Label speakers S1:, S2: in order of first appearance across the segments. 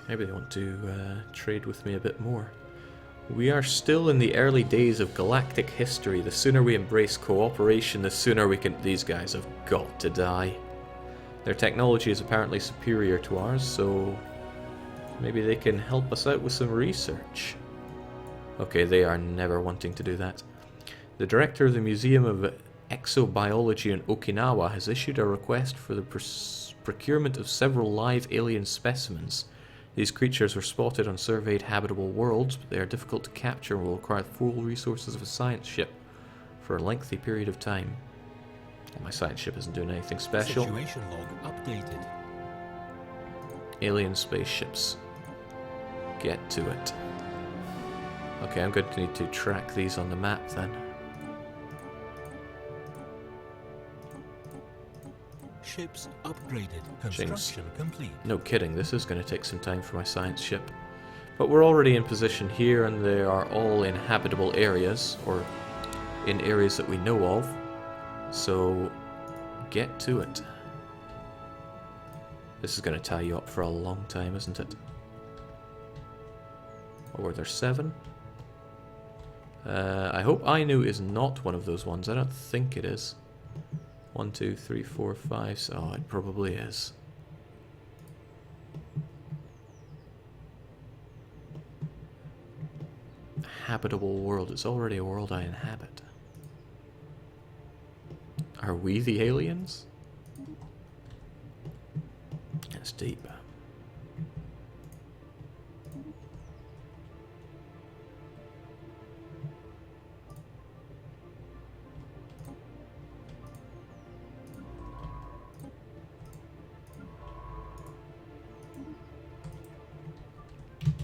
S1: Maybe they want to trade with me a bit more. We are still in the early days of galactic history. The sooner we embrace cooperation, the sooner we can... These guys have got to die. Their technology is apparently superior to ours, so maybe they can help us out with some research. Okay, they are never wanting to do that. The director of the Museum of Exobiology in Okinawa has issued a request for the procurement of several live alien specimens. These creatures were spotted on surveyed habitable worlds, but they are difficult to capture and will require full resources of a science ship for a lengthy period of time. Well, my science ship isn't doing anything special.
S2: Situation log updated.
S1: Alien spaceships. Get to it. Okay, I'm going to need to track these on the map then.
S2: Ships upgraded. Construction complete.
S1: No kidding, this is going to take some time for my science ship. But we're already in position here, and they are all in habitable areas, or in areas that we know of. So, get to it. This is going to tie you up for a long time, isn't it? Or were there 7? I hope Ainu is not one of those ones. I don't think it is. 1, 2, 3, 4, 5. Oh, it probably is. Habitable world. It's already a world I inhabit. Are we the aliens? That's deep.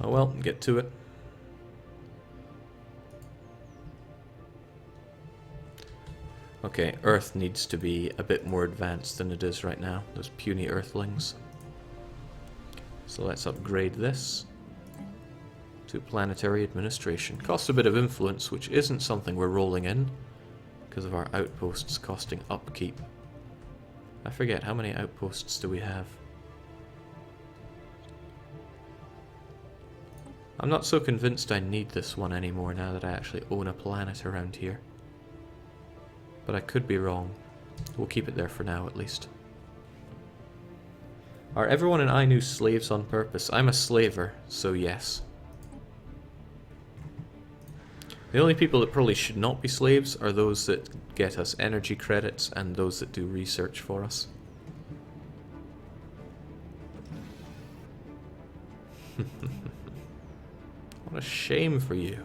S1: Oh well, get to it. Okay, Earth needs to be a bit more advanced than it is right now. Those puny Earthlings. So let's upgrade this to planetary administration. Costs a bit of influence, which isn't something we're rolling in because of our outposts costing upkeep. I forget, how many outposts do we have? I'm not so convinced I need this one anymore now that I actually own a planet around here. But I could be wrong. We'll keep it there for now, at least. Are everyone in Ainu slaves on purpose? I'm a slaver, so yes. The only people that probably should not be slaves are those that get us energy credits and those that do research for us. What a shame for you.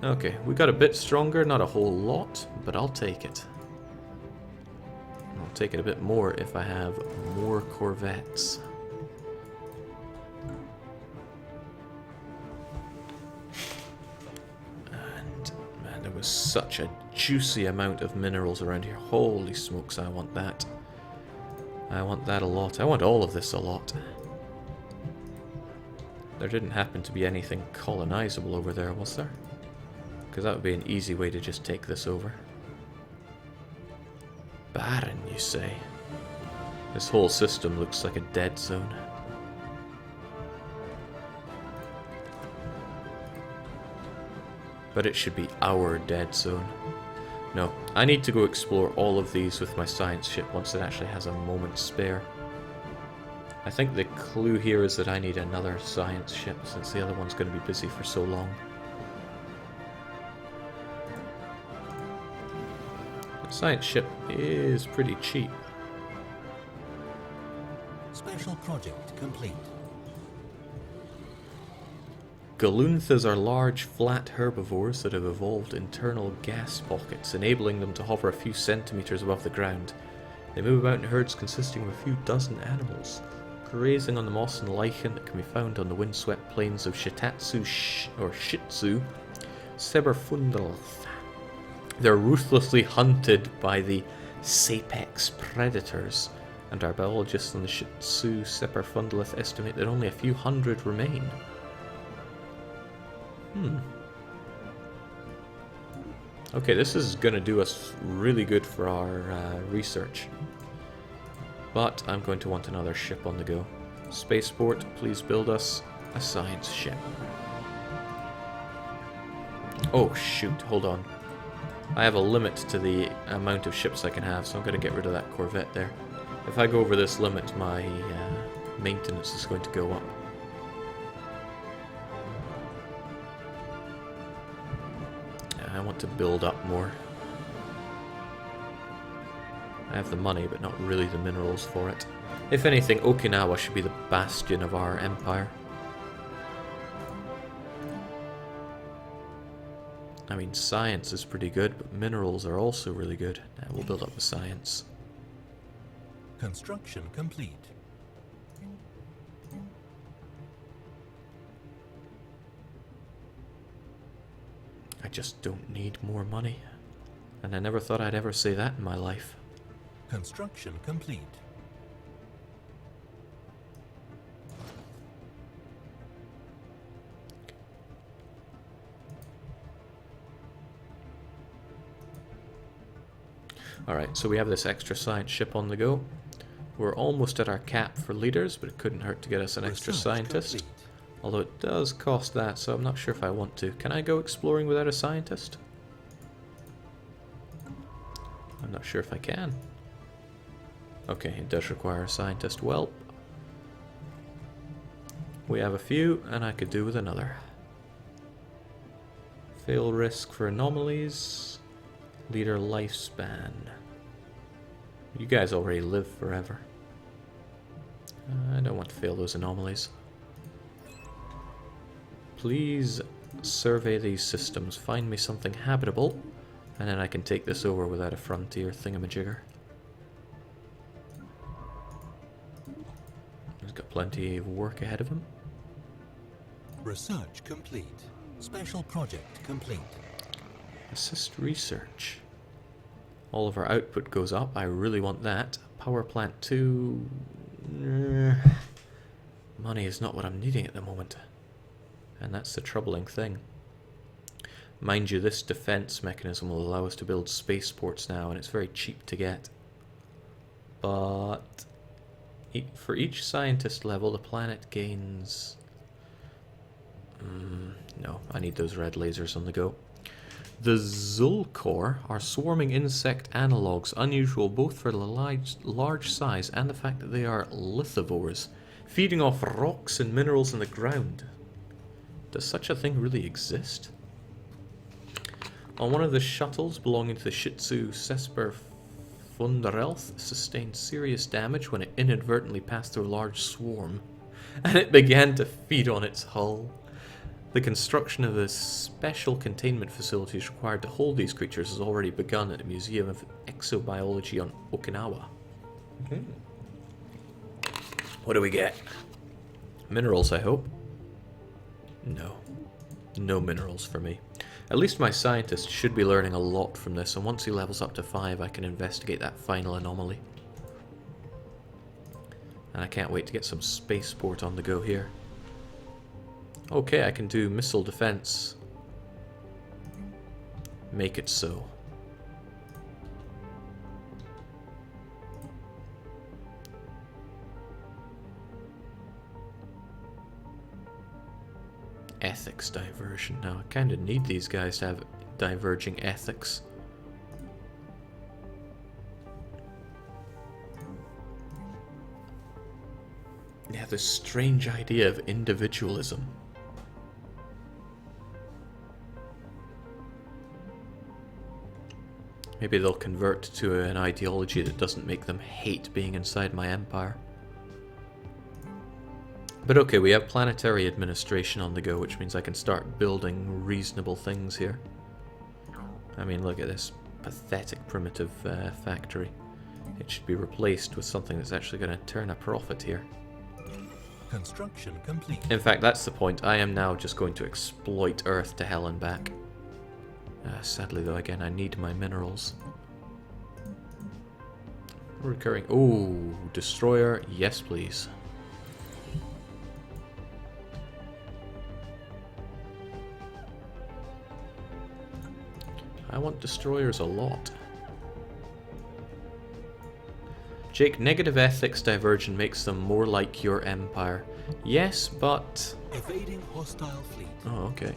S1: Okay, we got a bit stronger, not a whole lot, but I'll take it. I'll take it a bit more if I have more corvettes. And, man, there was such a juicy amount of minerals around here. Holy smokes, I want that. I want that a lot. I want all of this a lot. There didn't happen to be anything colonizable over there, was there? Because that would be an easy way to just take this over. Barren, you say? This whole system looks like a dead zone. But it should be our dead zone. No, I need to go explore all of these with my science ship once it actually has a moment spare. I think the clue here is that I need another science ship since the other one's going to be busy for so long. The science ship is pretty cheap.
S2: Special project complete.
S1: Galunthas are large, flat herbivores that have evolved internal gas pockets, enabling them to hover a few centimeters above the ground. They move about in herds consisting of a few dozen animals, grazing on the moss and lichen that can be found on the windswept plains of Shitsu Seberfundalth. They're ruthlessly hunted by the Sapex predators, and our biologists on the Shitsu Seberfundalth estimate that only a few hundred remain. Okay, this is going to do us really good for our research. But I'm going to want another ship on the go. Spaceport, please build us a science ship. Oh shoot, hold on. I have a limit to the amount of ships I can have, so I'm going to get rid of that Corvette there. If I go over this limit, my maintenance is going to go up. I want to build up more. I have the money, but not really the minerals for it. If anything, Okinawa should be the bastion of our empire. I mean, science is pretty good, but minerals are also really good. We'll build up the science.
S2: Construction complete.
S1: I just don't need more money. And I never thought I'd ever say that in my life.
S2: Construction complete.
S1: Alright, so we have this extra science ship on the go. We're almost at our cap for leaders, but it couldn't hurt to get us an extra scientist.
S2: Complete.
S1: Although it does cost that, so I'm not sure if I want to. Can I go exploring without a scientist? I'm not sure if I can. Okay, it does require a scientist. Well, we have a few, and I could do with another. Fail risk for anomalies. Leader lifespan. You guys already live forever. I don't want to fail those anomalies. Please survey these systems. Find me something habitable, and then I can take this over without a frontier thingamajigger. He's got plenty of work ahead of him.
S2: Research complete. Special project complete.
S1: Assist research. All of our output goes up. I really want that. Power plant 2. Money is not what I'm needing at the moment. And that's the troubling thing. Mind you, this defense mechanism will allow us to build spaceports now, and it's very cheap to get. But for each scientist level, the planet gains... no, I need those red lasers on the go. The Zulkor are swarming insect analogues, unusual both for the large size and the fact that they are lithivores, feeding off rocks and minerals in the ground. Does such a thing really exist? On one of the shuttles belonging to the Shitsu Sesper Fundarelth sustained serious damage when it inadvertently passed through a large swarm, and it began to feed on its hull. The construction of the special containment facilities required to hold these creatures has already begun at the Museum of Exobiology on Okinawa. What do we get? Minerals, I hope. No. No minerals for me. At least my scientist should be learning a lot from this, and once he levels up to 5, I can investigate that final anomaly. And I can't wait to get some spaceport on the go here. Okay, I can do missile defense. Make it so. Ethics diversion. Now, I kind of need these guys to have diverging ethics. They have this strange idea of individualism. Maybe they'll convert to an ideology that doesn't make them hate being inside my empire. But okay, we have planetary administration on the go, which means I can start building reasonable things here. I mean, look at this pathetic primitive factory. It should be replaced with something that's actually going to turn a profit here.
S2: Construction complete.
S1: In fact, that's the point. I am now just going to exploit Earth to hell and back. Sadly, though, again, I need my minerals. Recurring. Ooh, destroyer. Yes, please. I want destroyers a lot. Jake, negative ethics diversion makes them more like your empire. Yes, but...
S2: Evading hostile fleet.
S1: Oh, okay.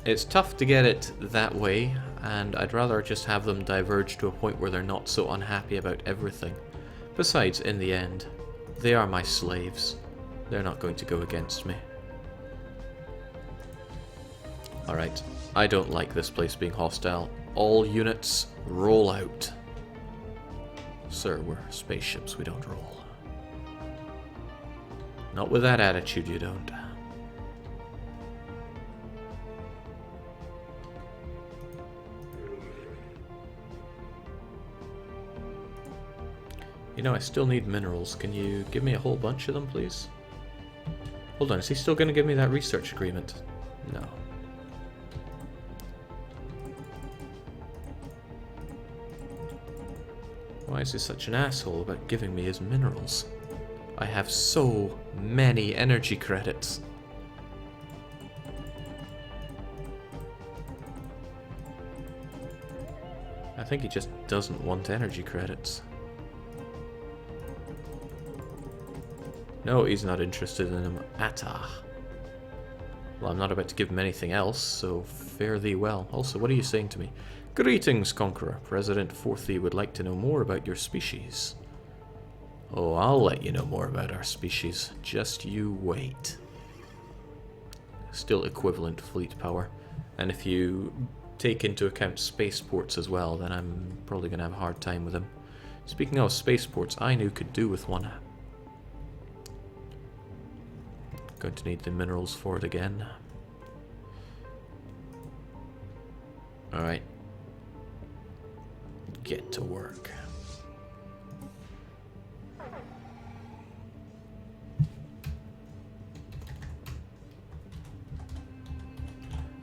S1: It's tough to get it that way, and I'd rather just have them diverge to a point where they're not so unhappy about everything. Besides, in the end, they are my slaves. They're not going to go against me. Alright, I don't like this place being hostile. All units, roll out. Sir, we're spaceships, we don't roll. Not with that attitude, you don't. You know, I still need minerals. Can you give me a whole bunch of them, please? Hold on, is he still going to give me that research agreement? No. Why is he such an asshole about giving me his minerals? I have so many energy credits. I think he just doesn't want energy credits. No, he's not interested in them at all. Well, I'm not about to give him anything else, so fare thee well. Also, what are you saying to me? Greetings, Conqueror. President Forthy would like to know more about your species. Oh, I'll let you know more about our species. Just you wait. Still equivalent fleet power. And if you take into account spaceports as well, then I'm probably going to have a hard time with him. Speaking of spaceports, Ainu could do with one. Going to need the minerals for it again. Alright. Get to work.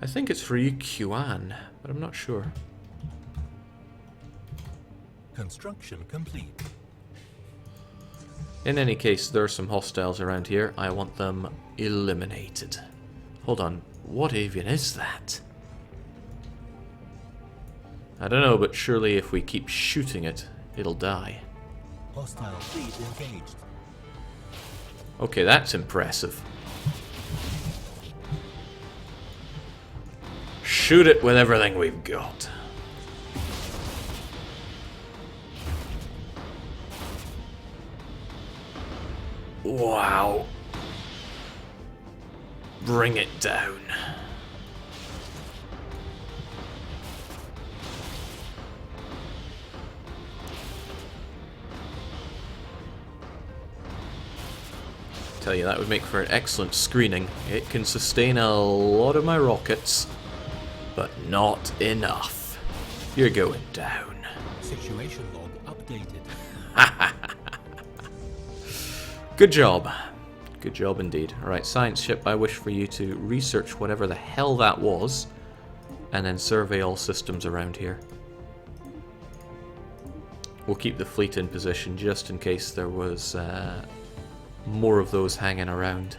S1: I think it's Ryukyu, but I'm not sure.
S2: Construction complete.
S1: In any case, there are some hostiles around here. I want them eliminated. Hold on, what even is that? I don't know, but surely if we keep shooting it, it'll die.
S2: Hostile fleet engaged.
S1: Okay, that's impressive. Shoot it with everything we've got. Wow. Bring it down. Tell you, that would make for an excellent screening. It can sustain a lot of my rockets, but not enough. You're going down.
S2: Situation log updated.
S1: Good job. Good job indeed. Alright, science ship, I wish for you to research whatever the hell that was, and then survey all systems around here. We'll keep the fleet in position just in case there was more of those hanging around.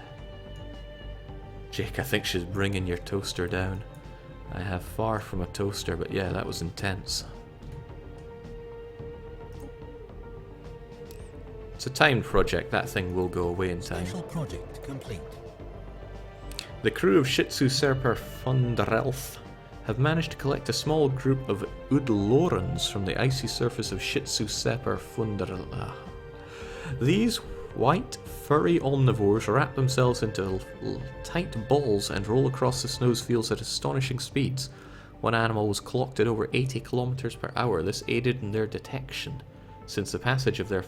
S1: Jake, I think she's bringing your toaster down. I have far from a toaster, but yeah, that was intense. It's a timed project, that thing will go away in time.
S2: Special project complete.
S1: The crew of Shitsu Serper Fundarelf have managed to collect a small group of Udlorans from the icy surface of Shitsu Serper Fundarelf. These white, furry omnivores wrap themselves into tight balls and roll across the snows fields at astonishing speeds. One animal was clocked at over 80 kilometers per hour. This aided in their detection, since the passage of their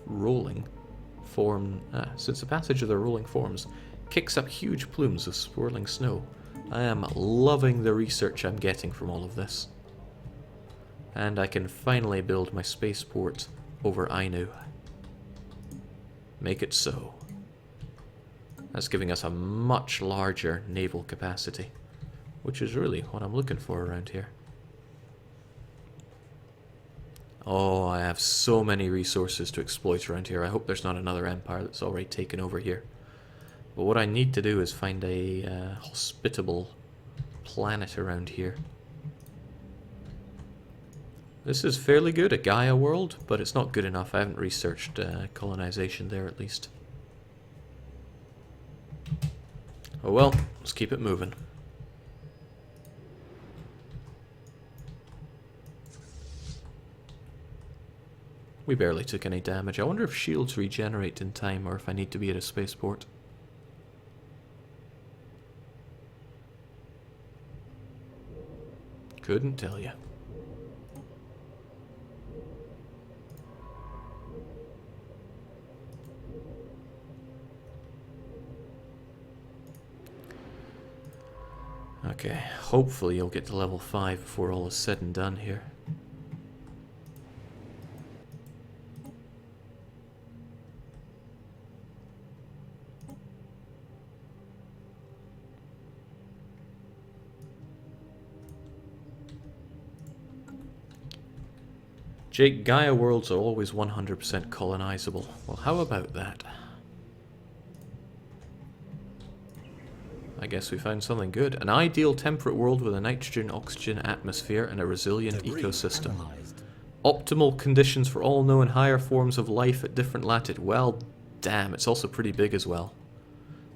S1: rolling forms kicks up huge plumes of swirling snow. I am loving the research I'm getting from all of this. And I can finally build my spaceport over Ainu. Make it so. That's giving us a much larger naval capacity, which is really what I'm looking for around here. Oh, I have so many resources to exploit around here. I hope there's not another empire that's already taken over here. But what I need to do is find a hospitable planet around here. This is fairly good, a Gaia world, but it's not good enough. I haven't researched colonization there, at least. Oh well, let's keep it moving. We barely took any damage. I wonder if shields regenerate in time, or if I need to be at a spaceport. Couldn't tell you. Okay, hopefully you'll get to level 5 before all is said and done here. Jake, Gaia worlds are always 100% colonizable. Well, how about that? I guess we found something good. An ideal temperate world with a nitrogen-oxygen atmosphere and a resilient ecosystem. Optimal conditions for all known higher forms of life at different latitudes. Well, damn, it's also pretty big as well.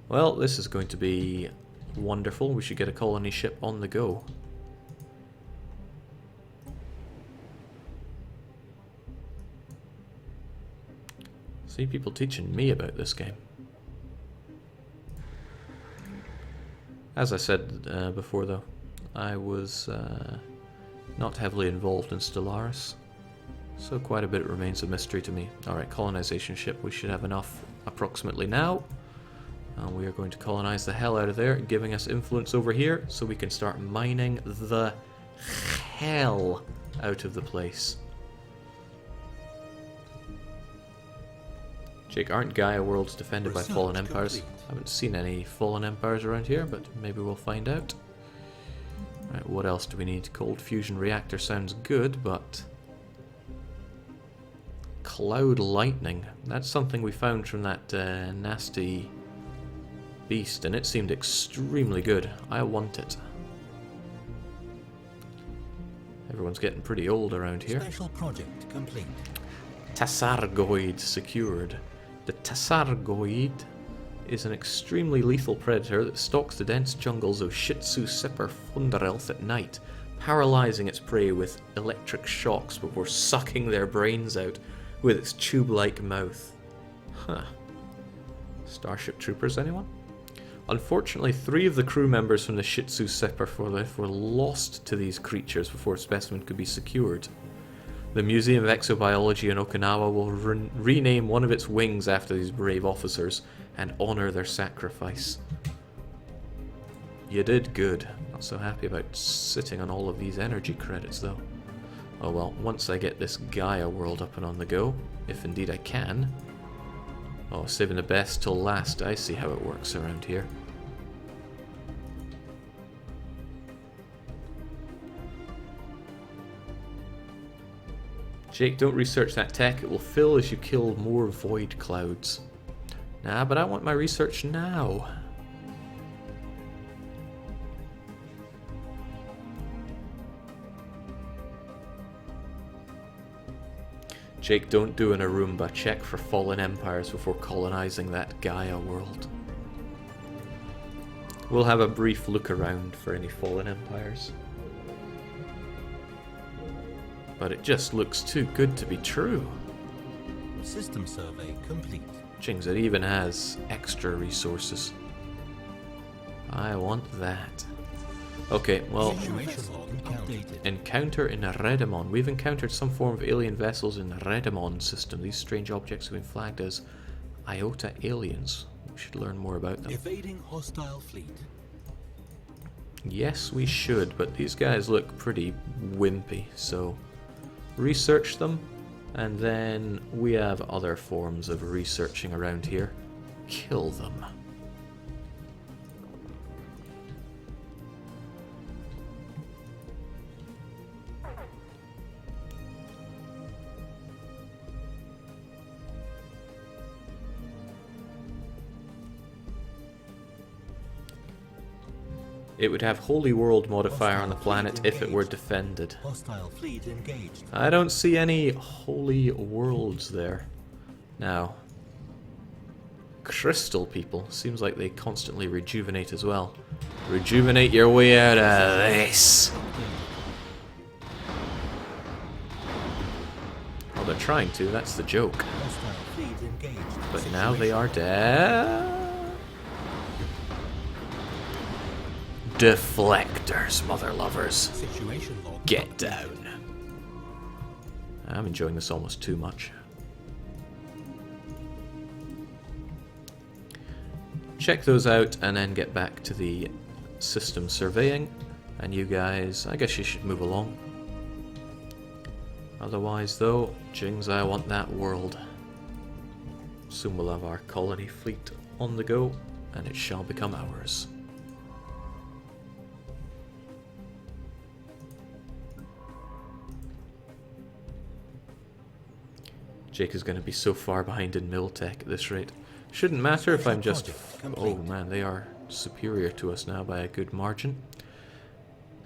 S1: Well, this is going to be wonderful. We should get a colony ship on the go. See people teaching me about this game. As I said before though, I was not heavily involved in Stellaris, so quite a bit remains a mystery to me. Alright, colonization ship, we should have enough approximately now. We are going to colonize the hell out of there, giving us influence over here, so we can start mining the hell out of the place. Jake, aren't Gaia worlds defended by fallen empires? I haven't seen any fallen empires around here, but maybe we'll find out. Right, what else do we need? Cold fusion reactor sounds good, but... Cloud lightning. That's something we found from that nasty beast, and it seemed extremely good. I want it. Everyone's getting pretty old around here.
S2: Special project complete.
S1: Tassargoid secured. The Tassargoid is an extremely lethal predator that stalks the dense jungles of Shitsu Sipper Fundarelth at night, paralyzing its prey with electric shocks before sucking their brains out with its tube-like mouth. Huh. Starship Troopers, anyone? Unfortunately, 3 of the crew members from the Shitsu Sipper were lost to these creatures before a specimen could be secured. The Museum of Exobiology in Okinawa will rename one of its wings after these brave officers and honor their sacrifice. You did good. Not so happy about sitting on all of these energy credits though. Oh well, once I get this Gaia world up and on the go, if indeed I can. Oh, saving the best till last. I see how it works around here. Jake, don't research that tech. It will fill as you kill more void clouds. Nah, but I want my research now. Jake, don't do an Arumba. Check for fallen empires before colonizing that Gaia world. We'll have a brief look around for any fallen empires. But it just looks too good to be true.
S2: System survey complete.
S1: Jings, it even has extra resources. I want that. Okay, well, encounter in Redemon. We've encountered some form of alien vessels in the Redemon system. These strange objects have been flagged as Iota aliens. We should learn more about them.
S2: Evading hostile fleet.
S1: Yes, we should, but these guys look pretty wimpy, so research them, and then we have other forms of researching around here. Kill them. It would have Holy World modifier on the planet if it were defended.
S2: Hostile fleet engaged.
S1: I don't see any Holy Worlds there. Now, crystal people, seems like they constantly rejuvenate as well. Rejuvenate your way out of this! Well, they're trying to, that's the joke.
S2: Hostile fleet engaged.
S1: But now they are dead. Deflectors, mother lovers.
S2: Situation log.
S1: Get down. I'm enjoying this almost too much. Check those out and then get back to the system surveying. And you guys, I guess you should move along. Otherwise though, Jings, I want that world. Soon we'll have our colony fleet on the go, and it shall become ours. Jake is going to be so far behind in Miltech at this rate. Shouldn't matter if I'm just... Oh man, they are superior to us now by a good margin.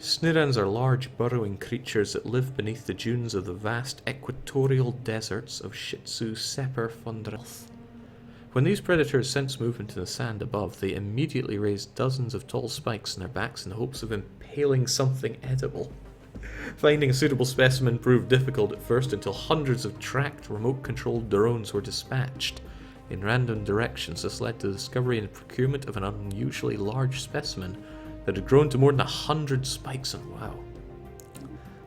S1: Snirans are large burrowing creatures that live beneath the dunes of the vast equatorial deserts of Shitsu Sepper Fundrath. When these predators sense movement in the sand above, they immediately raise dozens of tall spikes on their backs in the hopes of impaling something edible. Finding a suitable specimen proved difficult at first until hundreds of tracked, remote-controlled drones were dispatched in random directions. This led to the discovery and procurement of an unusually large specimen that had grown to more than 100 spikes on wow.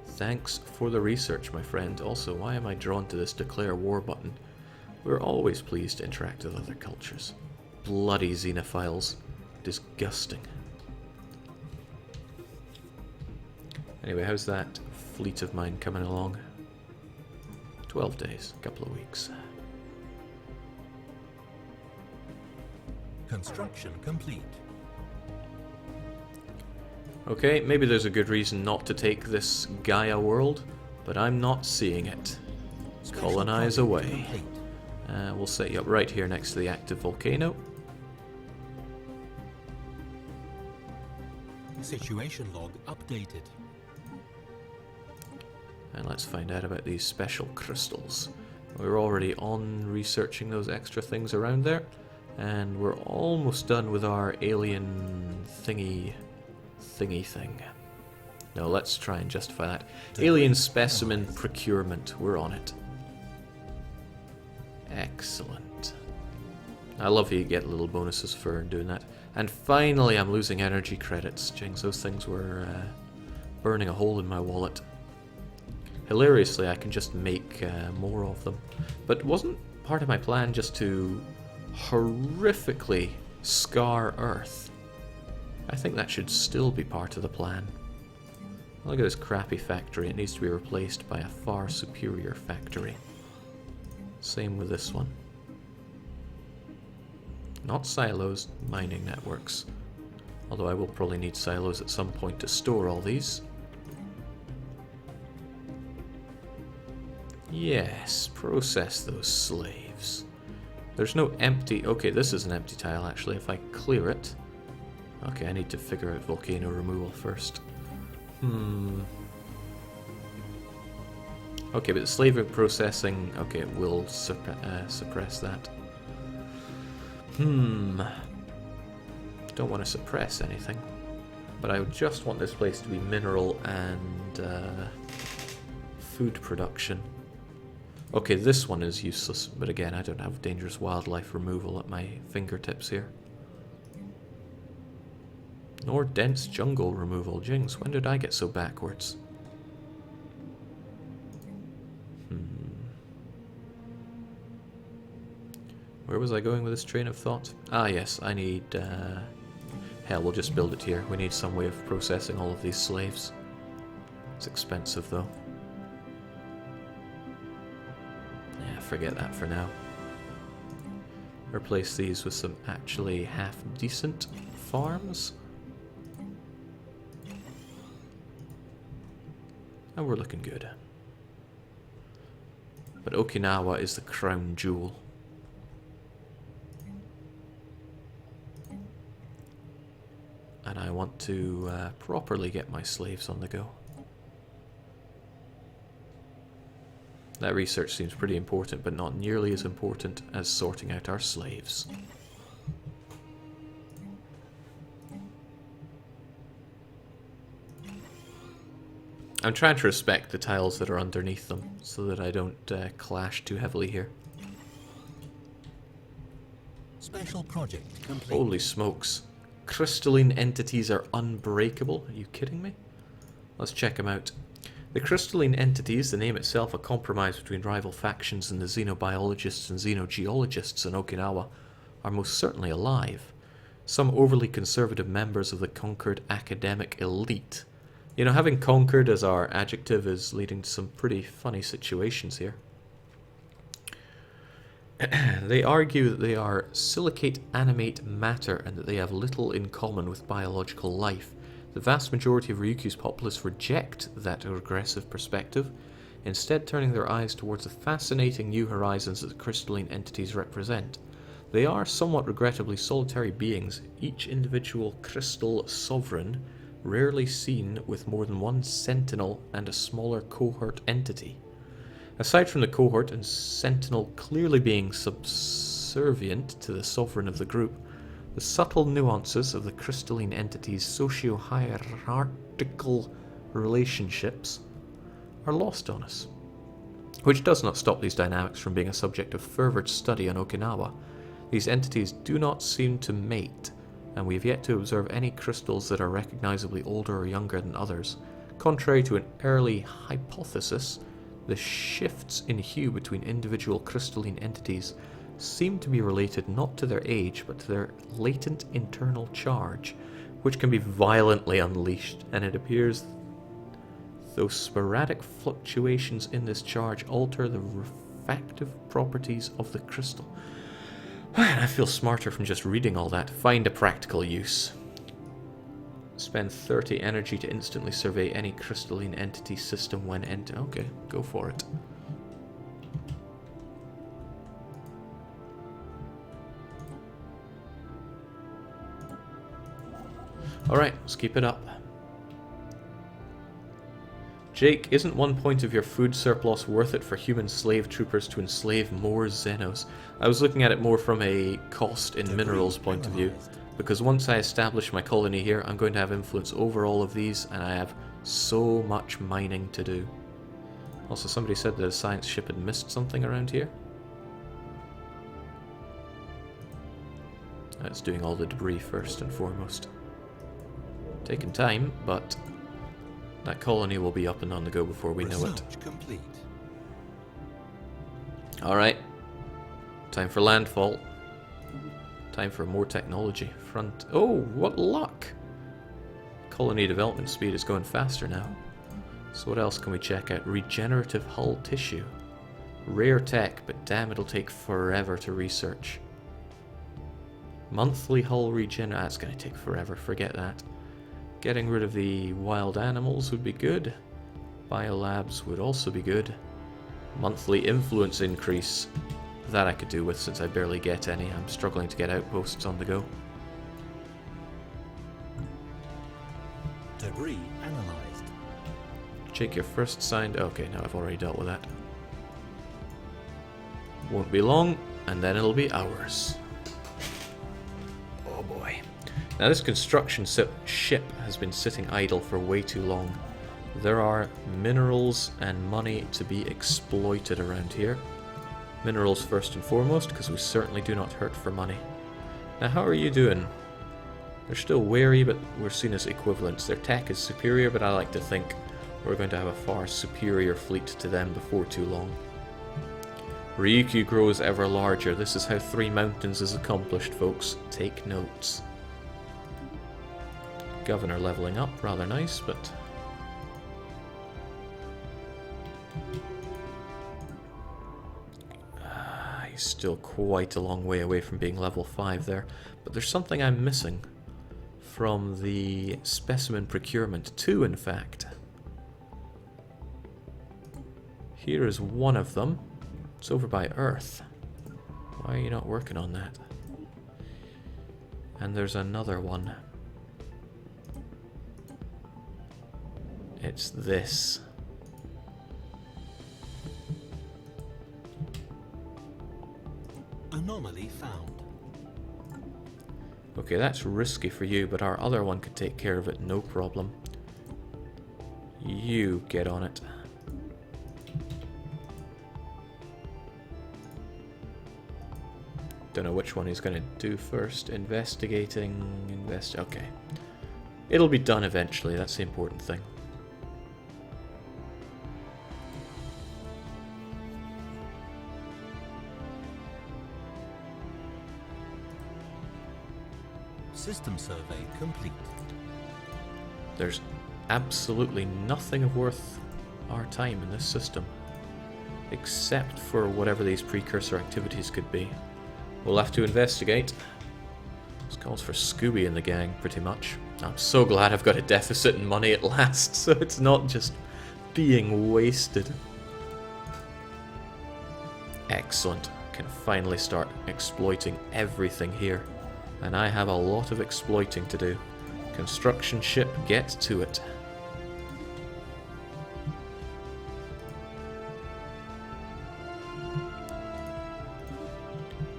S1: Thanks for the research, my friend. Also, why am I drawn to this declare war button? We're always pleased to interact with other cultures. Bloody xenophiles. Disgusting. Anyway, how's that fleet of mine coming along? 12 days, a couple of weeks.
S2: Construction complete.
S1: Okay, maybe there's a good reason not to take this Gaia world, but I'm not seeing it. Colonize away. We'll set you up right here next to the active volcano.
S2: Situation log updated.
S1: And let's find out about these special crystals. We're already on researching those extra things around there. And we're almost done with our alien thingy thing. No, let's try and justify that. Alien specimen procurement. We're on it. Excellent. I love how you get little bonuses for doing that. And finally, I'm losing energy credits. Jings, those things were burning a hole in my wallet. Hilariously, I can just make more of them. But wasn't part of my plan just to horrifically scar Earth? I think that should still be part of the plan. Look at this crappy factory. It needs to be replaced by a far superior factory. Same with this one. Not silos, mining networks. Although I will probably need silos at some point to store all these. Yes, process those slaves. There's no empty... Okay, this is an empty tile actually. If I clear it... Okay, I need to figure out volcano removal first. Okay, but the slave processing... Okay, it will suppress that. Don't want to suppress anything. But I just want this place to be mineral and food production. Okay, this one is useless, but again, I don't have dangerous wildlife removal at my fingertips here. Nor dense jungle removal. Jings, when did I get so backwards? Where was I going with this train of thought? Ah yes, I need... Hell, we'll just build it here. We need some way of processing all of these slaves. It's expensive though. Yeah, forget that for now. Replace these with some actually half-decent farms. And we're looking good. But Okinawa is the crown jewel. And I want to properly get my slaves on the go. That research seems pretty important, but not nearly as important as sorting out our slaves. I'm trying to respect the tiles that are underneath them, so that I don't clash too heavily here.
S2: Special project complete.
S1: Holy smokes. Crystalline entities are unbreakable? Are you kidding me? Let's check them out. The crystalline entities, the name itself a compromise between rival factions and the xenobiologists and xenogeologists in Okinawa, are most certainly alive. Some overly conservative members of the conquered academic elite. You know, having conquered as our adjective is leading to some pretty funny situations here. They argue that they are silicate animate matter and that they have little in common with biological life. The vast majority of Ryukyu's populace reject that regressive perspective, instead turning their eyes towards the fascinating new horizons that the crystalline entities represent. They are somewhat regrettably solitary beings, each individual crystal sovereign, rarely seen with more than one sentinel and a smaller cohort entity. Aside from the cohort and sentinel clearly being subservient to the sovereign of the group, the subtle nuances of the crystalline entities' socio-hierarchical relationships are lost on us. Which does not stop these dynamics from being a subject of fervent study on Okinawa. These entities do not seem to mate, and we have yet to observe any crystals that are recognizably older or younger than others. Contrary to an early hypothesis, the shifts in hue between individual crystalline entities seem to be related not to their age, but to their latent internal charge, which can be violently unleashed, and it appears those sporadic fluctuations in this charge alter the refractive properties of the crystal. I feel smarter from just reading all that. Find a practical use. Spend 30 energy to instantly survey any crystalline entity system when okay, go for it. Alright, let's keep it up. Jake, isn't 1 point of your food surplus worth it for human slave troopers to enslave more Xenos? I was looking at it more from a cost in minerals point of view, because once I establish my colony here, I'm going to have influence over all of these, and I have so much mining to do. Also, somebody said that a science ship had missed something around here. That's doing all the debris first and foremost. Taking time, but that colony will be up and on the go before we know it.
S2: Complete.
S1: Alright. Time for landfall. Time for more technology. Front. Oh, what luck! Colony development speed is going faster now. So what else can we check out? Regenerative hull tissue. Rare tech, but damn, it'll take forever to research. Monthly hull regen. That's going to take forever. Forget that. Getting rid of the wild animals would be good. Biolabs would also be good. Monthly influence increase. That I could do with, since I barely get any. I'm struggling to get outposts on the go.
S2: Debris analyzed.
S1: Check your first signed. Okay, no, I've already dealt with that. Won't be long, and then it'll be ours. Oh boy. Now this construction ship has been sitting idle for way too long. There are minerals and money to be exploited around here. Minerals first and foremost, because we certainly do not hurt for money. Now how are you doing? They're still wary, but we're seen as equivalents. Their tech is superior, but I like to think we're going to have a far superior fleet to them before too long. Ryukyu grows ever larger. This is how 3 Mountains is accomplished, folks. Take notes. Governor leveling up, rather nice, but... he's still quite a long way away from being level 5 there. But there's something I'm missing from the specimen procurement. 2, in fact. Here is one of them. It's over by Earth. Why are you not working on that? And there's another one. It's this.
S2: Anomaly found.
S1: Okay, that's risky for you, but our other one could take care of it, no problem. You get on it. Don't know which one he's going to do first. Investigating... Okay. It'll be done eventually, that's the important thing.
S2: System survey complete.
S1: There's absolutely nothing of worth our time in this system. Except for whatever these precursor activities could be. We'll have to investigate. This calls for Scooby and the gang, pretty much. I'm so glad I've got a deficit in money at last, so it's not just being wasted. Excellent. Can finally start exploiting everything here. And I have a lot of exploiting to do. Construction ship, get to it.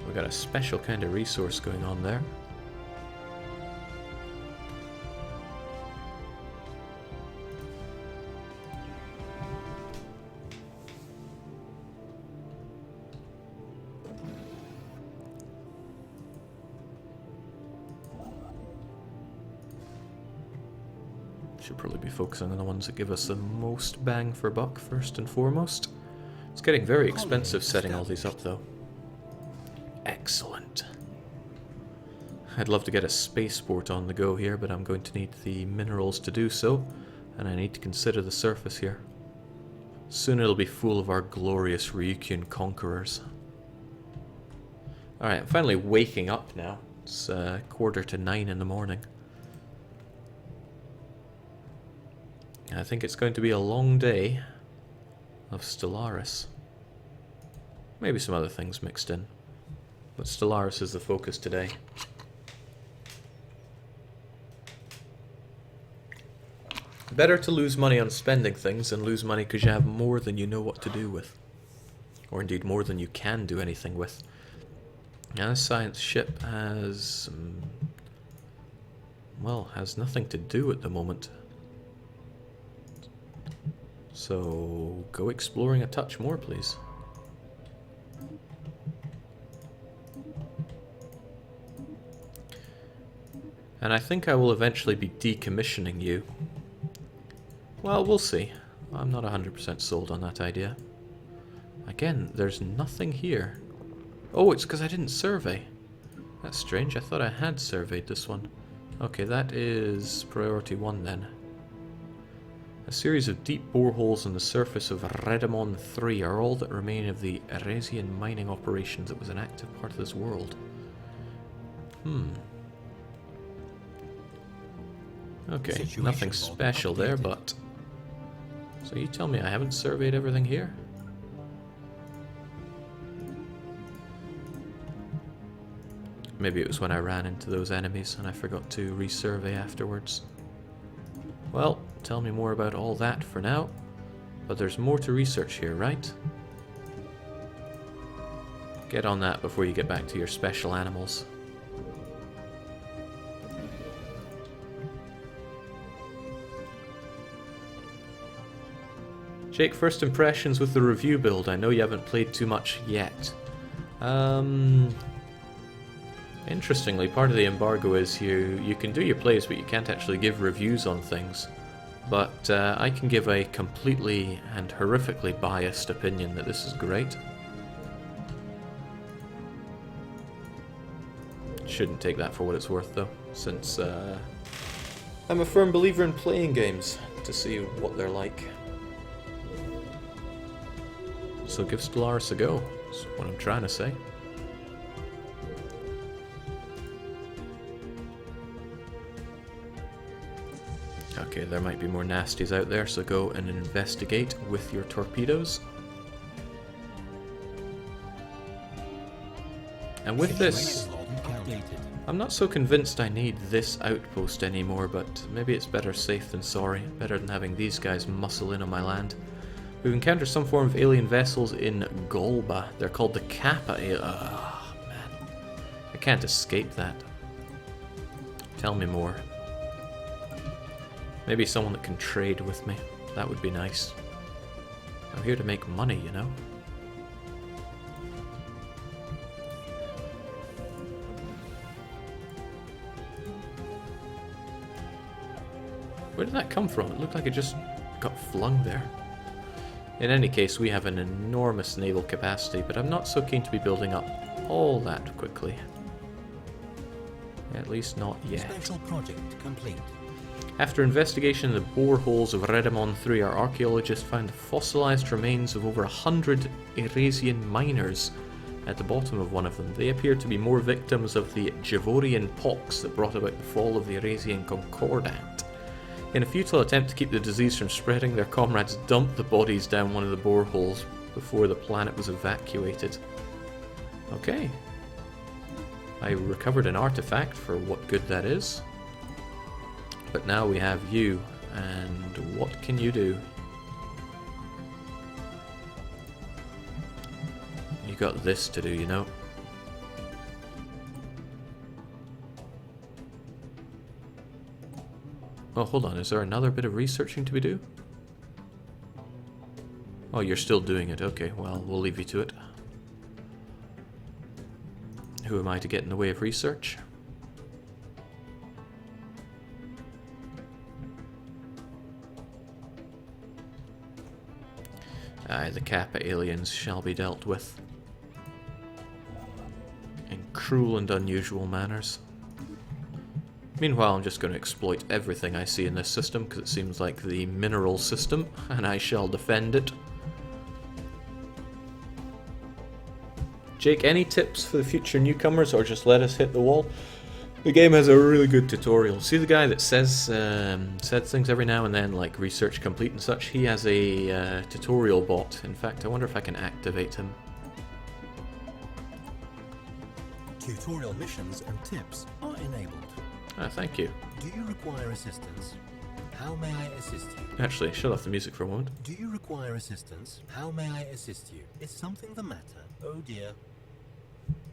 S1: We got a special kind of resource going on there. Should probably be focusing on the ones that give us the most bang for buck first and foremost. It's getting very expensive setting all these up though. Excellent. I'd love to get a spaceport on the go here, but I'm going to need the minerals to do so, and I need to consider the surface here. Soon it'll be full of our glorious Ryukyu conquerors. Alright, I'm finally waking up now. It's 8:45 in the morning. I think it's going to be a long day of Stellaris. Maybe some other things mixed in. But Stellaris is the focus today. Better to lose money on spending things than lose money because you have more than you know what to do with. Or indeed more than you can do anything with. Now this science ship has... well, has nothing to do at the moment. So, go exploring a touch more, please. And I think I will eventually be decommissioning you. Well, we'll see. I'm not 100% sold on that idea. Again, there's nothing here. Oh, it's because I didn't survey. That's strange. I thought I had surveyed this one. Okay, that is priority 1 then. A series of deep boreholes on the surface of Redamon 3 are all that remain of the Eresian mining operations that was an active part of this world. Okay, nothing special there, but... So you tell me I haven't surveyed everything here? Maybe it was when I ran into those enemies and I forgot to resurvey afterwards. Well, tell me more about all that for now. But there's more to research here, right? Get on that before you get back to your special animals. Jake, first impressions with the review build. I know you haven't played too much yet. Interestingly, part of the embargo is you can do your plays, but you can't actually give reviews on things. But I can give a completely and horrifically biased opinion that this is great. Shouldn't take that for what it's worth, though, since I'm a firm believer in playing games to see what they're like. So give Stellaris a go, that's what I'm trying to say. Okay, there might be more nasties out there, so go and investigate with your torpedoes. And with this,
S2: Updated.
S1: I'm not so convinced I need this outpost anymore, but maybe it's better safe than sorry. Better than having these guys muscle in on my land. We've encountered some form of alien vessels in Golba. They're called the Kappa. Ah, man. I can't escape that. Tell me more. Maybe someone that can trade with me. That would be nice. I'm here to make money, you know? Where did that come from? It looked like it just got flung there. In any case, we have an enormous naval capacity, but I'm not so keen to be building up all that quickly. At least not yet.
S2: Special project complete.
S1: After investigation in the boreholes of Redamon 3, our archaeologists found the fossilized remains of over 100 Eurasian miners at the bottom of one of them. They appear to be more victims of the Javorian pox that brought about the fall of the Eurasian Concordat. In a futile attempt to keep the disease from spreading, their comrades dumped the bodies down one of the boreholes before the planet was evacuated. Okay. I recovered an artifact, for what good that is. But now we have you, and what can you do? You got this to do, you know. Oh, hold on, is there another bit of researching to be do? Oh, you're still doing it, okay, well, we'll leave you to it. Who am I to get in the way of research? Aye, the Kappa aliens shall be dealt with. In cruel and unusual manners. Meanwhile, I'm just going to exploit everything I see in this system, because it seems like the mineral system, and I shall defend it. Jake, any tips for the future newcomers, or just let us hit the wall? The game has a really good tutorial. See the guy that says things every now and then, like research complete and such? He has a tutorial bot. In fact, I wonder if I can activate him.
S2: Tutorial missions and tips are enabled.
S1: Ah, thank you.
S2: Do you require assistance? How may I assist you?
S1: Actually, shut off the music for a moment.
S2: Do you require assistance? How may I assist you? Is something the matter? Oh dear.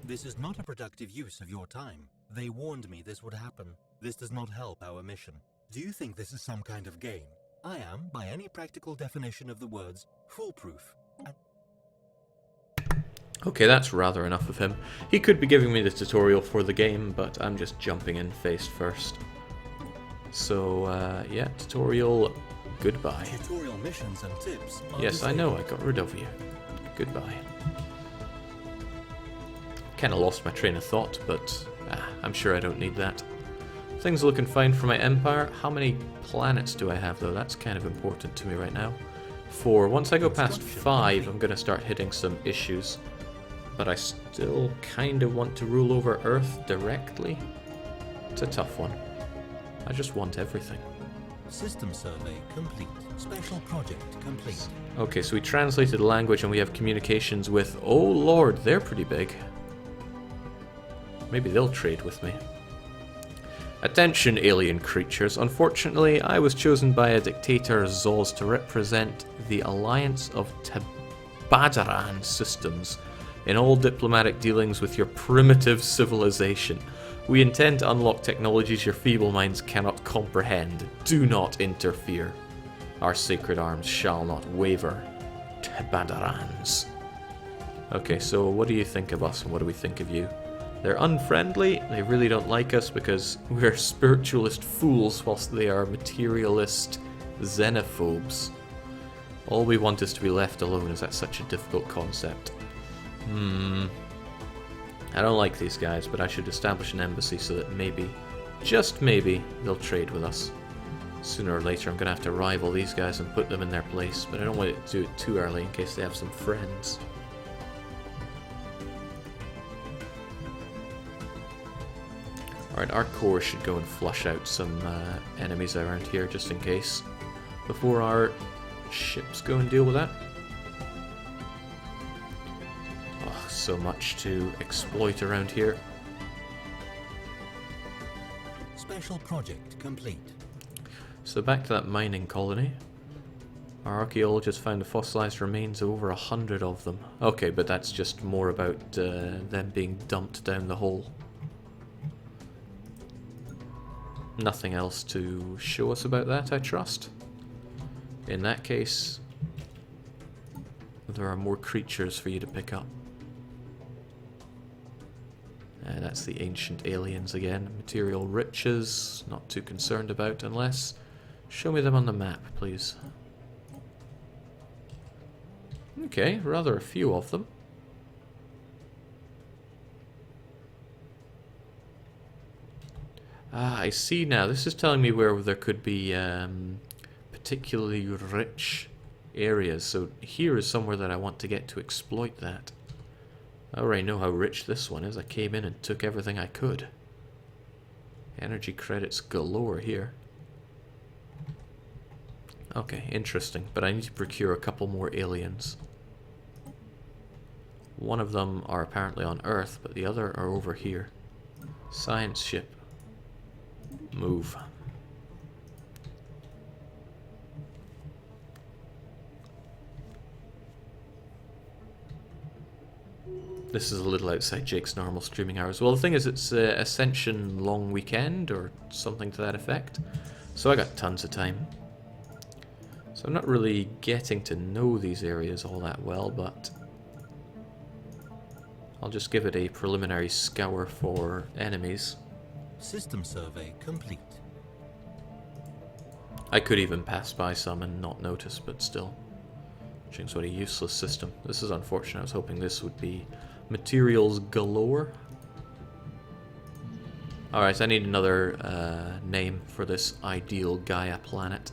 S2: This is not a productive use of your time. They warned me this would happen. This does not help our mission. Do you think this is some kind of game? I am, by any practical definition of the words, foolproof.
S1: Okay, that's rather enough of him. He could be giving me the tutorial for the game, but I'm just jumping in face first. So, yeah, tutorial, goodbye.
S2: Tutorial missions and tips.
S1: Yes, I know, I got rid of you. Goodbye. Kinda lost my train of thought, but I'm sure I don't need that. Things are looking fine for my empire. How many planets do I have, though? That's kind of important to me right now. 4. Once I go past 5, I'm gonna start hitting some issues. But I still kind of want to rule over Earth directly. It's a tough one. I just want everything.
S2: System survey complete. Special project complete.
S1: Okay, so we translated the language and we have communications with... Oh lord, they're pretty big. Maybe they'll trade with me. Attention, alien creatures. Unfortunately, I was chosen by a dictator, Zoz, to represent the Alliance of Tabadaran systems in all diplomatic dealings with your primitive civilization. We intend to unlock technologies your feeble minds cannot comprehend. Do not interfere. Our sacred arms shall not waver. Tabadarans. Okay, so what do you think of us and what do we think of you? They're unfriendly, they really don't like us because we're spiritualist fools whilst they are materialist xenophobes. All we want is to be left alone. Is that such a difficult concept? I don't like these guys, but I should establish an embassy so that maybe, just maybe, they'll trade with us. Sooner or later I'm going to have to rival these guys and put them in their place, but I don't want to do it too early in case they have some friends. Alright, our core should go and flush out some enemies around here just in case, before our ships go and deal with that. So much to exploit around here.
S2: Initial project complete.
S1: So back to that mining colony. Our archaeologists found the fossilized remains of over 100 of them. Okay, but that's just more about them being dumped down the hole. Nothing else to show us about that, I trust. In that case, there are more creatures for you to pick up. That's the ancient aliens again. Material riches, not too concerned about unless... Show me them on the map, please. Okay, rather a few of them. Ah, I see now. This is telling me where there could be particularly rich areas. So here is somewhere that I want to get to exploit that. I already know how rich this one is. I came in and took everything I could. Energy credits galore here. Okay, interesting. But I need to procure a couple more aliens. One of them are apparently on Earth, but the other are over here. Science ship. Move. This is a little outside Jake's normal streaming hours. Well, the thing is, it's Ascension long weekend, or something to that effect. So I got tons of time. So I'm not really getting to know these areas all that well, but I'll just give it a preliminary scour for enemies.
S2: System survey complete.
S1: I could even pass by some and not notice, but still. Jinx, what a useless system. This is unfortunate. I was hoping this would be materials galore. Alright, I need another name for this ideal Gaia planet.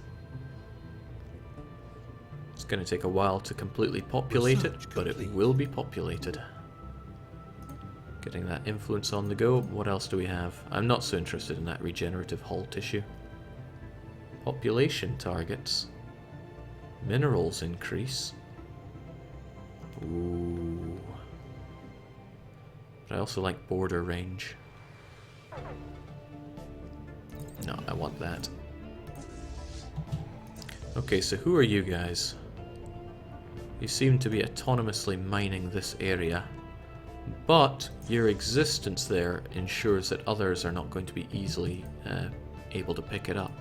S1: It's going to take a while to completely populate it, but it will be populated. Getting that influence on the go. What else do we have? I'm not so interested in that regenerative hull tissue. Population targets. Minerals increase. Ooh. But I also like border range. No, I want that. Okay, so who are you guys? You seem to be autonomously mining this area, but your existence there ensures that others are not going to be easily able to pick it up.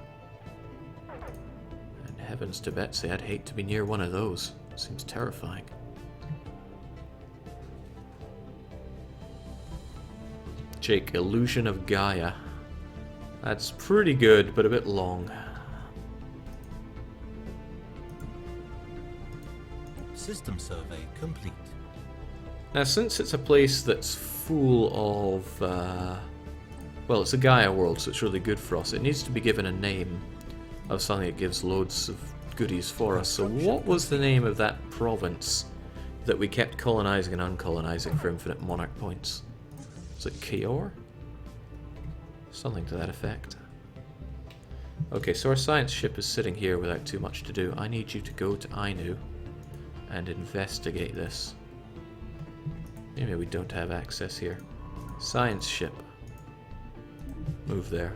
S1: And heavens to Betsy, I'd hate to be near one of those. Seems terrifying. Jake, Illusion of Gaia. That's pretty good, but a bit long.
S2: System survey complete.
S1: Now, since it's a place that's full of, well, it's a Gaia world, so it's really good for us, it needs to be given a name of something that gives loads of goodies for us. So what was the name of that province that we kept colonizing and uncolonizing for infinite monarch points? Was it Kaor? Something to that effect. Okay, so our science ship is sitting here without too much to do. I need you to go to Ainu and investigate this. Maybe we don't have access here. Science ship. Move there.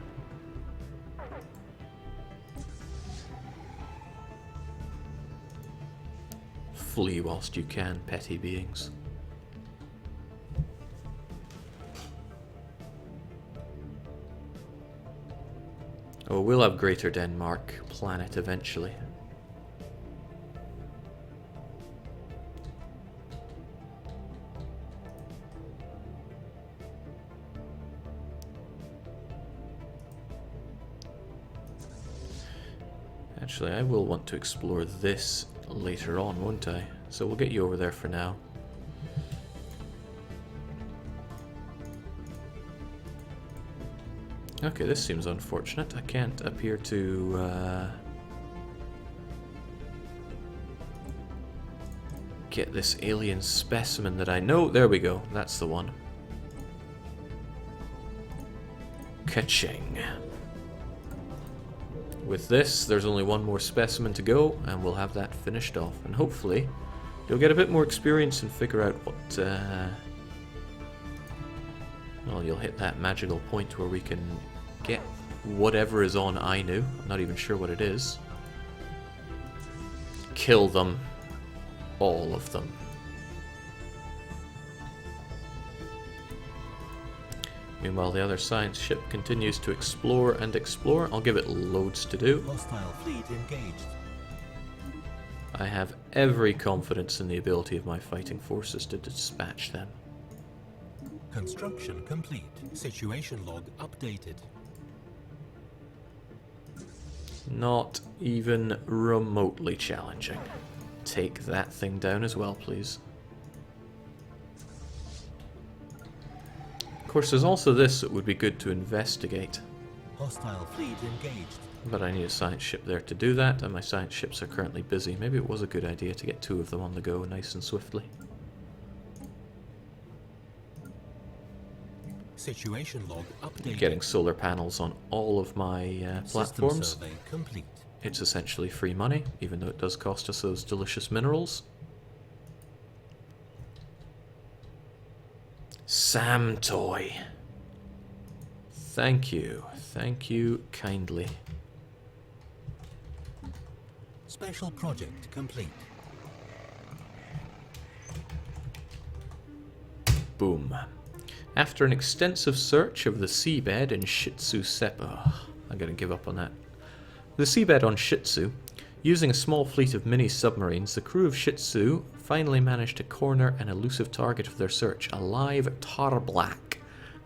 S1: Flee whilst you can, petty beings. Oh, we'll have Greater Denmark planet eventually. Actually, I will want to explore this later on, won't I? So we'll get you over there for now. Okay, this seems unfortunate. I can't appear to get this alien specimen that I know. There we go. That's the one. Ka-ching. With this, there's only one more specimen to go, and we'll have that finished off. And hopefully, you'll get a bit more experience and figure out what... well, you'll hit that magical point where we can get whatever is on Ainu. I'm not even sure what it is. Kill them. All of them. Meanwhile, the other science ship continues to explore and explore. I'll give it loads to do.
S2: Hostile fleet engaged.
S1: I have every confidence in the ability of my fighting forces to dispatch them.
S2: Construction complete. Situation log updated.
S1: Not even remotely challenging. Take that thing down as well, please. Of course, there's also this that would be good to investigate.
S2: Hostile fleet engaged.
S1: But I need a science ship there to do that, and my science ships are currently busy. Maybe it was a good idea to get 2 of them on the go nice and swiftly.
S2: Situation log updated.
S1: Getting solar panels on all of my platforms.
S2: System survey complete.
S1: It's essentially free money, even though it does cost us those delicious minerals. Sam Toy. Thank you. Thank you kindly.
S2: Special project complete.
S1: Boom. After an extensive search of the seabed in Shitsu Seppa, I'm going to give up on that. The seabed on Shitsu, using a small fleet of mini-submarines, the crew of Shitsu finally managed to corner an elusive target of their search, a live Tarblack.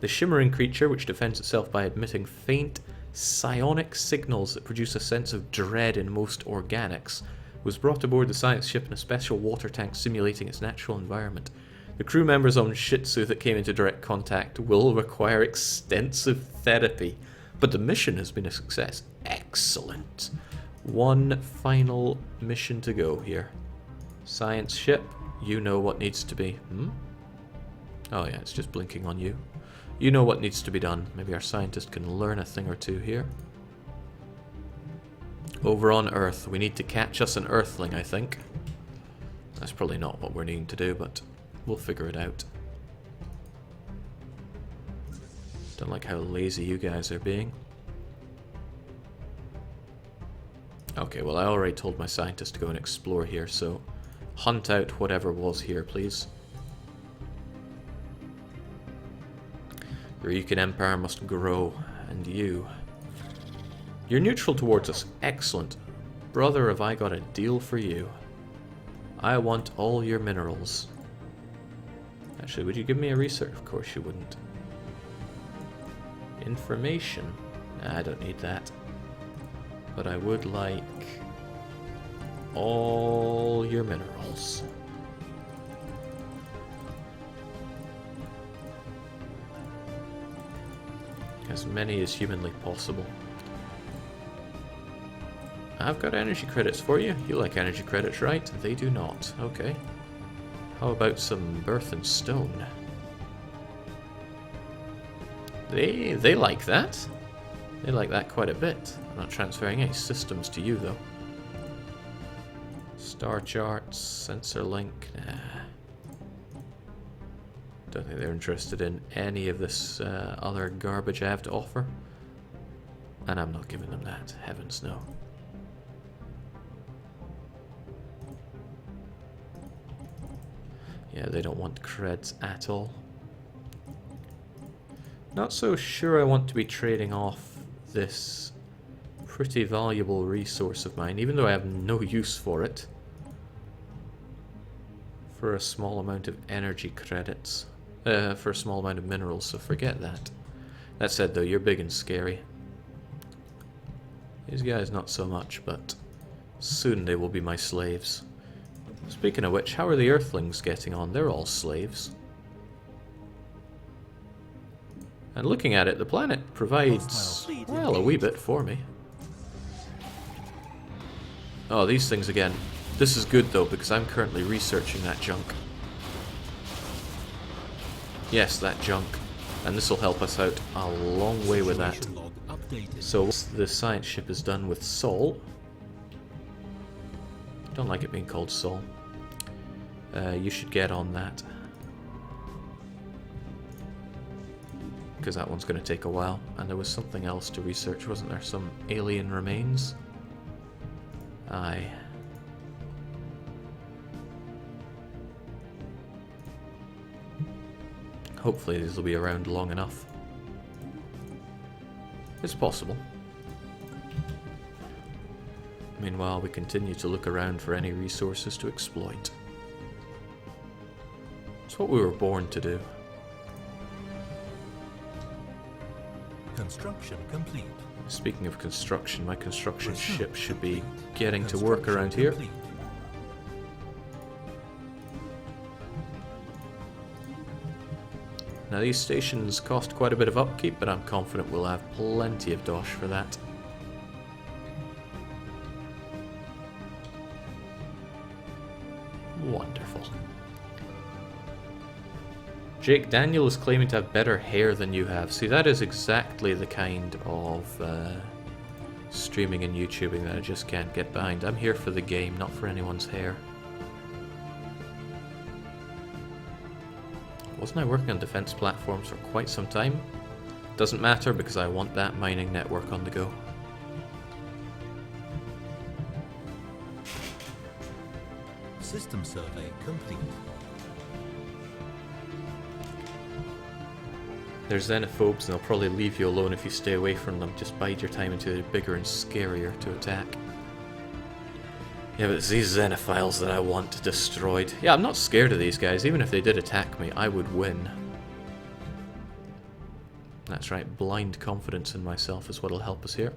S1: The shimmering creature, which defends itself by emitting faint, psionic signals that produce a sense of dread in most organics, was brought aboard the science ship in a special water tank simulating its natural environment. The crew members on Shitsu that came into direct contact will require extensive therapy, but the mission has been a success. Excellent. One final mission to go here. Science ship, you know what needs to be... Oh yeah, it's just blinking on you. You know what needs to be done. Maybe our scientist can learn a thing or two here. Over on Earth, we need to catch us an Earthling, I think. That's probably not what we're needing to do, but we'll figure it out. Don't like how lazy you guys are being. Okay, well I already told my scientist to go and explore here, so hunt out whatever was here, please. The Ryukyu Empire must grow, and you... You're neutral towards us. Excellent. Brother, have I got a deal for you. I want all your minerals. Actually, would you give me a research? Of course you wouldn't. Information? Nah, I don't need that. But I would like all your minerals. As many as humanly possible. I've got energy credits for you. You like energy credits, right? They do not. Okay. How about some birth and stone? They like that. They like that quite a bit. I'm not transferring any systems to you, though. Star charts, sensor link. Nah. Don't think they're interested in any of this other garbage I have to offer. And I'm not giving them that. Heavens no. Yeah, they don't want creds at all. Not so sure I want to be trading off this pretty valuable resource of mine, even though I have no use for it, for a small amount of energy credits, for a small amount of minerals, so forget that. That said though, you're big and scary. These guys not so much, but soon they will be my slaves. Speaking of which, how are the Earthlings getting on? They're all slaves. And looking at it, the planet provides, well, a wee bit for me. Oh, these things again. This is good though, because I'm currently researching that junk. Yes, that junk. And this will help us out a long way with that. So the science ship is done with Sol. Don't like it being called Sol. You should get on that. because that one's going to take a while. And there was something else to research, wasn't there? Some alien remains? Aye. Hopefully these will be around long enough. It's possible. Meanwhile, we continue to look around for any resources to exploit. It's what we were born to do.
S2: Construction complete.
S1: Speaking of construction, my construction
S2: Research
S1: ship should
S2: complete.
S1: be getting to work around here.
S2: Complete.
S1: Now these stations cost quite a bit of upkeep, but I'm confident we'll have plenty of dosh for that. Wonderful. Jake Daniel is claiming to have better hair than you have. See, that is exactly the kind of streaming and YouTubing that I just can't get behind. I'm here for the game, not for anyone's hair. Wasn't I working on defense platforms for quite some time? Doesn't matter because I want that mining network on the go.
S2: System survey complete.
S1: They're xenophobes and they'll probably leave you alone if you stay away from them. Just bide your time until they're bigger and scarier to attack. Yeah, but it's these xenophiles that I want destroyed. Yeah, I'm not scared of these guys. Even if they did attack me, I would win. That's right, blind confidence in myself is what'll help us here.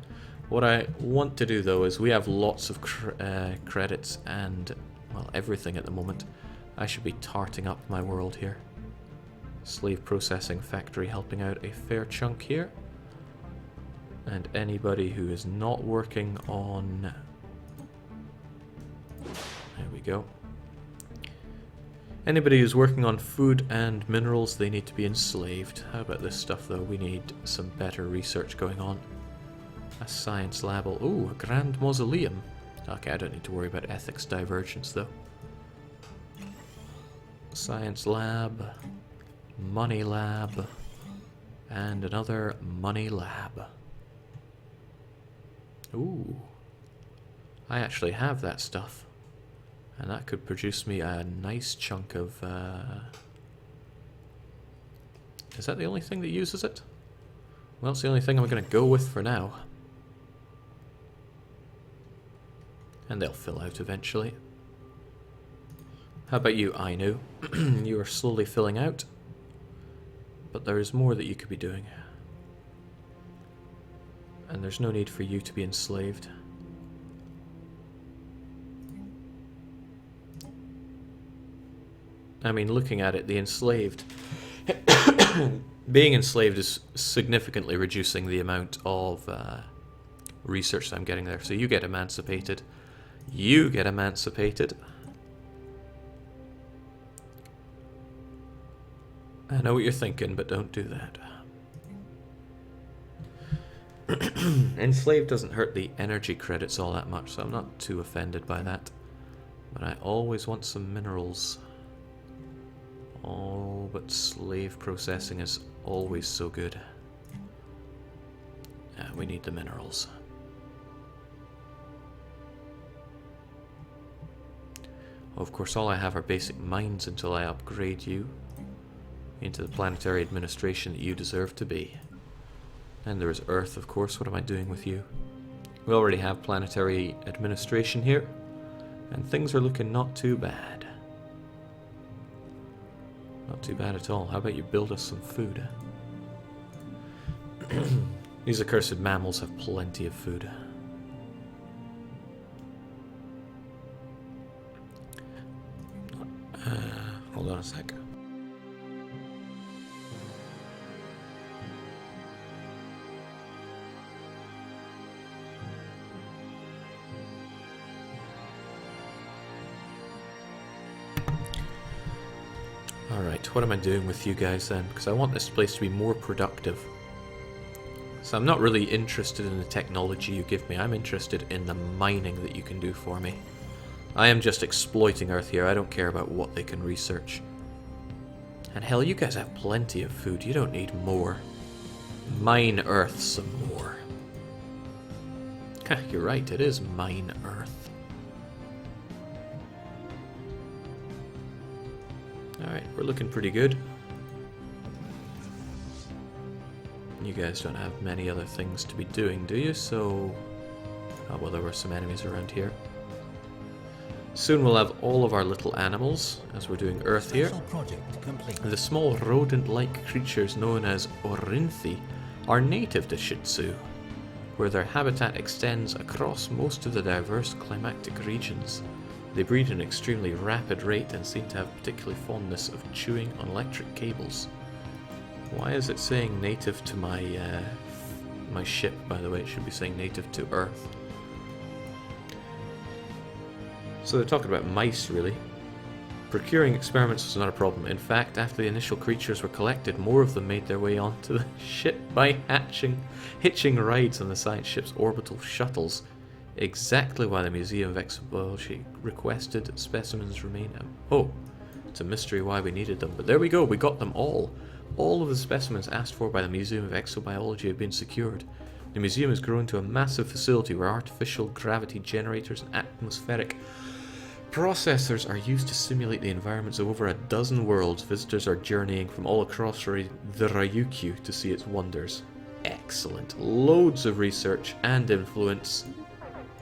S1: What I want to do, though, is we have lots of credits and, well, everything at the moment. I should be tarting up my world here. Slave processing factory helping out a fair chunk here. And anybody who is not working on... There we go. Anybody who's working on food and minerals, they need to be enslaved. How about this stuff, though? We need some better research going on. A science lab. Ooh, a grand mausoleum. Okay, I don't need to worry about ethics divergence, though. Science lab. Money lab. And another money lab. Ooh. I actually have that stuff. And that could produce me a nice chunk of... Is that the only thing that uses it? Well, it's the only thing I'm going to go with for now. And they'll fill out eventually. How about you, Ainu? You are slowly filling out. But there is more that you could be doing. And there's no need for you to be enslaved. I mean, looking at it, the enslaved... Being enslaved is significantly reducing the amount of research that I'm getting there. So you get emancipated. You get emancipated. I know what you're thinking, but don't do that. Enslaved doesn't hurt the energy credits all that much, so I'm not too offended by that. But I always want some minerals. Oh, but slave processing is always so good. Yeah, we need the minerals. Of course, all I have are basic mines until I upgrade you into the planetary administration that you deserve to be. And there is Earth, of course. What am I doing with you? We already have planetary administration here, and things are looking not too bad. Not too bad at all. How about you build us some food? These accursed mammals have plenty of food. Hold on a sec. Alright, what am I doing with you guys then? Because I want this place to be more productive. So I'm not really interested in the technology you give me, I'm interested in the mining that you can do for me. I am just exploiting Earth here, I don't care about what they can research. And hell, you guys have plenty of food, you don't need more. Mine Earth some more. You're right, it is Mine Earth. Alright, we're looking pretty good. You guys don't have many other things to be doing, do you? So... oh, well, there were some enemies around here. Soon we'll have all of our little animals, as we're doing Earth here. The small rodent-like creatures known as Orinthi are native to Shih Tzu, where their habitat extends across most of the diverse climatic regions. They breed at an extremely rapid rate and seem to have particular fondness of chewing on electric cables. Why is it saying native to my my ship, by the way? It should be saying native to Earth. So they're talking about mice, really. Procuring experiments was not a problem. In fact, after the initial creatures were collected, more of them made their way onto the ship by hitching rides on the science ship's orbital shuttles. Exactly why the Museum of Exobiology requested specimens remain out. Oh, it's a mystery why we needed them, but there we go, we got them all. All of the specimens asked for by the Museum of Exobiology have been secured. The museum has grown to a massive facility where artificial gravity generators and atmospheric processors are used to simulate the environments of over a dozen worlds. Visitors are journeying from all across the Ryukyu to see its wonders. Excellent. Loads of research and influence.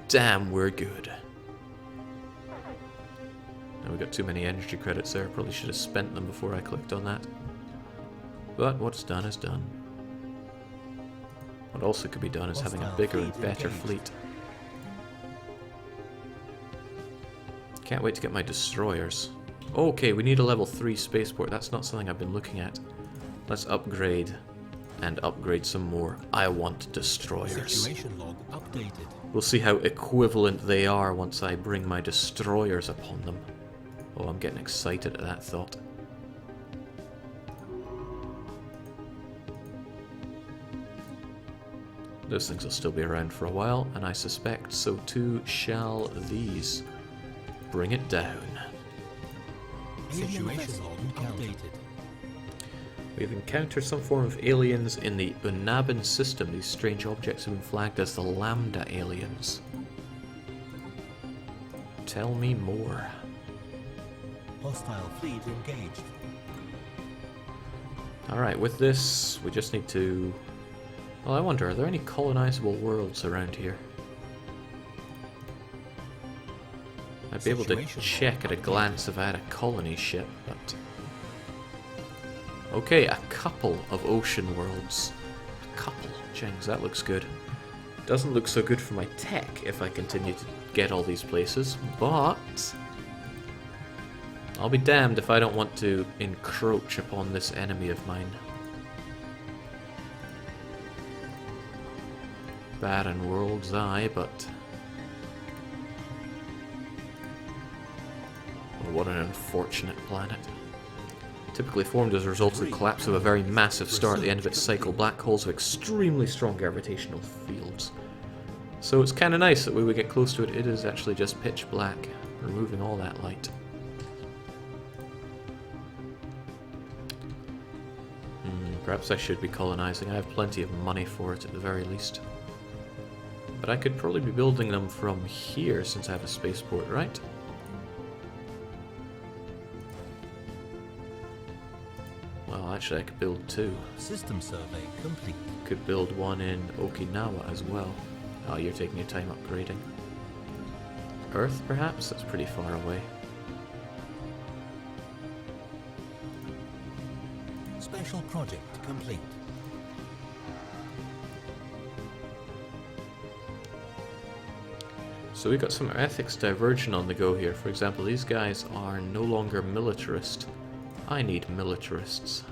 S1: Damn, we're good. Now we got too many energy credits there. Probably should have spent them before I clicked on that. But what's done is done. What also could be done is having a bigger and better fleet. Can't wait to get my destroyers. Okay, we need a level 3 spaceport. That's not something I've been looking at. Let's upgrade and upgrade some more. I want destroyers.
S2: Situation log updated.
S1: We'll see how equivalent they are once I bring my destroyers upon them. Oh, I'm getting excited at that thought. Those things will still be around for a while, and I suspect so too shall these. Bring it down.
S2: Situation log updated.
S1: We've encountered some form of aliens in the Unabin system. These strange objects have been flagged as the Lambda aliens. Tell me more.
S2: Hostile fleet engaged.
S1: Alright, with this, we just need to... well, I wonder, are there any colonizable worlds around here? I'd be able to check at a glance if I had a colony ship, but... okay, a couple of ocean worlds. A couple. Jengs, that looks good. Doesn't look so good for my tech if I continue to get all these places, but... I'll be damned if I don't want to encroach upon this enemy of mine. Barren world's eye, but... oh, what an unfortunate planet. Typically formed as a result of the collapse of a very massive star at the end of its cycle, black holes have extremely strong gravitational fields. So it's kind of nice that when we get close to it, it is actually just pitch black, removing all that light. Perhaps I should be colonizing. I have plenty of money for it at the very least. But I could probably be building them from here since I have a spaceport, right? Well, actually I could build two.
S2: System survey complete.
S1: Could build one in Okinawa as well. Oh, you're taking your time upgrading. Earth, perhaps? That's pretty far away.
S2: Special project complete.
S1: So we got some ethics diversion on the go here. For example, these guys are no longer militarist. I need militarists.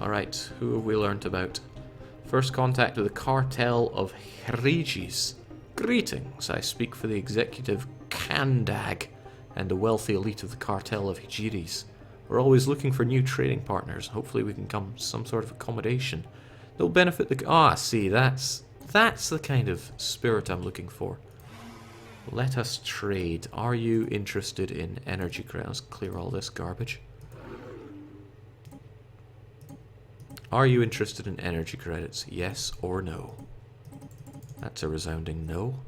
S1: Alright, who have we learnt about? First contact with the cartel of Hirigis. Greetings, I speak for the executive Kandag and the wealthy elite of the cartel of Hijiris. We're always looking for new trading partners. Hopefully we can come to some sort of accommodation. They'll benefit the... ah, see, that's the kind of spirit I'm looking for. Let us trade. Are you interested in energy credits? Clear all this garbage. Are you interested in energy credits? Yes or no? That's a resounding no.